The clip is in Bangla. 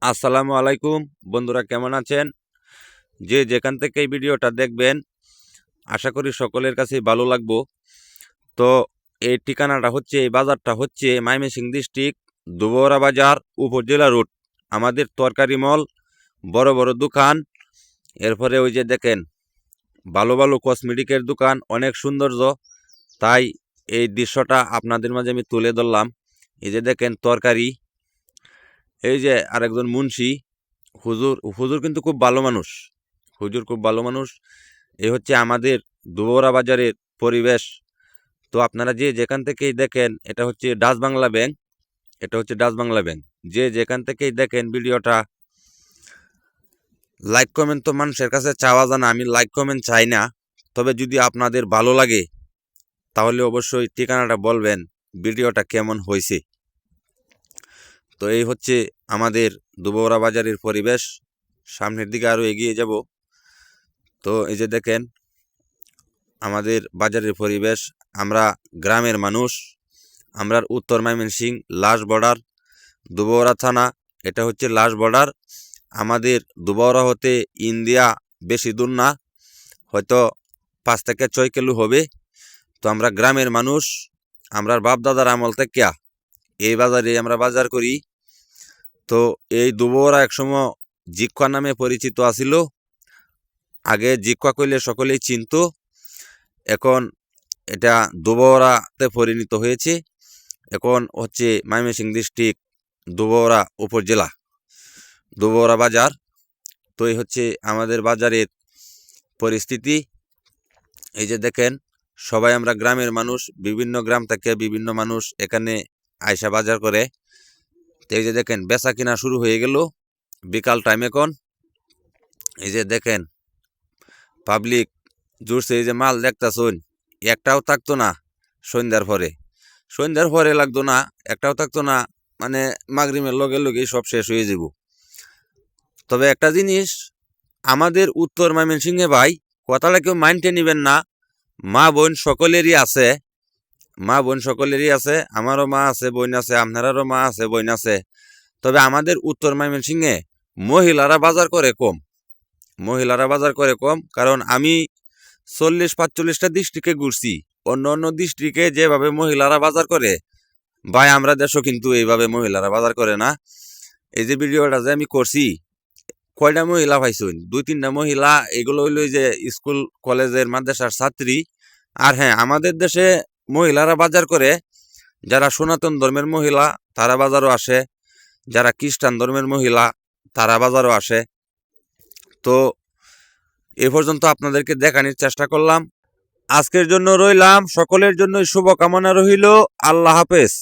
আসসালামু আলাইকুম বন্ধুরা, কেমন আছেন? যে যেখান থেকে এই ভিডিওটা দেখবেন, আশা করি সকলের কাছেই ভালো লাগবো। তো এই ঠিকানাটা হচ্ছে, এই বাজারটা হচ্ছে ময়মনসিংহ ডিস্ট্রিক্ট দুবরা বাজার, উপজেলা রোড। আমাদের তরকারি মল, বড় বড় দোকান, এরপরে ওই যে দেখেন ভালো ভালো কসমেটিকের দোকান, অনেক সৌন্দর্য। তাই এই দৃশ্যটা আপনাদের মাঝে আমি তুলে ধরলাম। এই যে দেখেন তরকারি, এই যে আরেকজন মুন্সি হুজুর। হুজুর কিন্তু খুব ভালো মানুষ, হুজুর খুব ভালো মানুষ। এই হচ্ছে আমাদের দুবরা বাজারের পরিবেশ। তো আপনারা যে যেখান থেকেই দেখেন, এটা হচ্ছে ডাচ বাংলা ব্যাংক, এটা হচ্ছে ডাচ বাংলা ব্যাংক। যে যেখান থেকেই দেখেন ভিডিওটা, লাইক কমেন্ট তো মানুষের কাছে চাওয়া জানা, আমি লাইক কমেন্ট চাই না। তবে যদি আপনাদের ভালো লাগে তাহলে অবশ্যই ঠিকানাটা বলবেন, ভিডিওটা কেমন হয়েছে। তো এই হচ্ছে আমাদের দুবরা বাজারের পরিবেশ। সামনের দিকে আরও এগিয়ে যাব। তো এই যে দেখেন আমাদের বাজারের পরিবেশ। আমরা গ্রামের মানুষ, আমরা উত্তর ময়মনসিংহ লাস্ট বর্ডার, দুবরা থানা। এটা হচ্ছে লাস্ট বর্ডার। আমাদের দুবরা হতে ইন্ডিয়া বেশি দূর না, হয়তো 5 থেকে 6 কিলো হবে। তো আমরা গ্রামের মানুষ, আমরা বাপ দাদার আমল থেকে এই বাজারে আমরা বাজার করি। তো এই দুবরা একসময় জিক্কা নামে পরিচিত আছিল। আগে জিক্কা কইলে সকলেই চিনত, এখন এটা দুবরাতে পরিণত হয়েছে। এখন হচ্ছে ময়মনসিংহ ডিস্ট্রিক্ট দুবরা উপজেলা, দুবরা বাজার। তো এই হচ্ছে আমাদের বাজারের পরিস্থিতি। এই যে দেখেন সবাই আমরা গ্রামের মানুষ, বিভিন্ন গ্রাম থেকে বিভিন্ন মানুষ এখানে আয়সা বাজার করে। তো এই যে দেখেন বেচা কিনা শুরু হয়ে গেল, বিকাল টাইম এখন। এই যে দেখেন পাবলিক জুড়ছে, এই যে মাল দেখতেছুন, একটাও থাকতো না সন্ধ্যার পরে লাগতো না, একটাও থাকতো না। মানে মাগরিমের লগে লগে সব শেষ হয়ে যাব। তবে একটা জিনিস, আমাদের উত্তর ময়মনসিংহে ভাই, কথাটা কেউ মাইন্ডে নিবেন না, মা বোন সকলেরই আছে, মা বোন সকলেরই আছে। আমারও মা আছে, বোন আছে, আপনারও মা আছে, বোন আছে। তবে আমাদের উত্তর ময়মনসিংহে মহিলারা বাজার করে কম, মহিলারা বাজার করে কম। কারণ আমি 40-45টা ডিস্ট্রিক্টে ঘুরছি, অন্য অন্য ডিস্ট্রিক্টে যেভাবে মহিলারা বাজার করে, ভাই আমরা দেশও কিন্তু এইভাবে মহিলারা বাজার করে না। এই যে ভিডিওটা যে আমি করছি, কয়টা মহিলা পাইছুন? 2-3টা মহিলা। এগুলো হইল যে স্কুল কলেজের মাদ্রাসার ছাত্রী। আর হ্যাঁ, আমাদের দেশে মহিলারা বাজার করে, যারা সনাতন ধর্মের মহিলা তারা বাজারও আসে, যারা খ্রিস্টান ধর্মের মহিলা তারা বাজারও আসে। তো এ পর্যন্ত আপনাদেরকে দেখানোর চেষ্টা করলাম। আজকের জন্য রইলাম, সকলের জন্য শুভকামনা রহিল। আল্লাহ হাফেজ।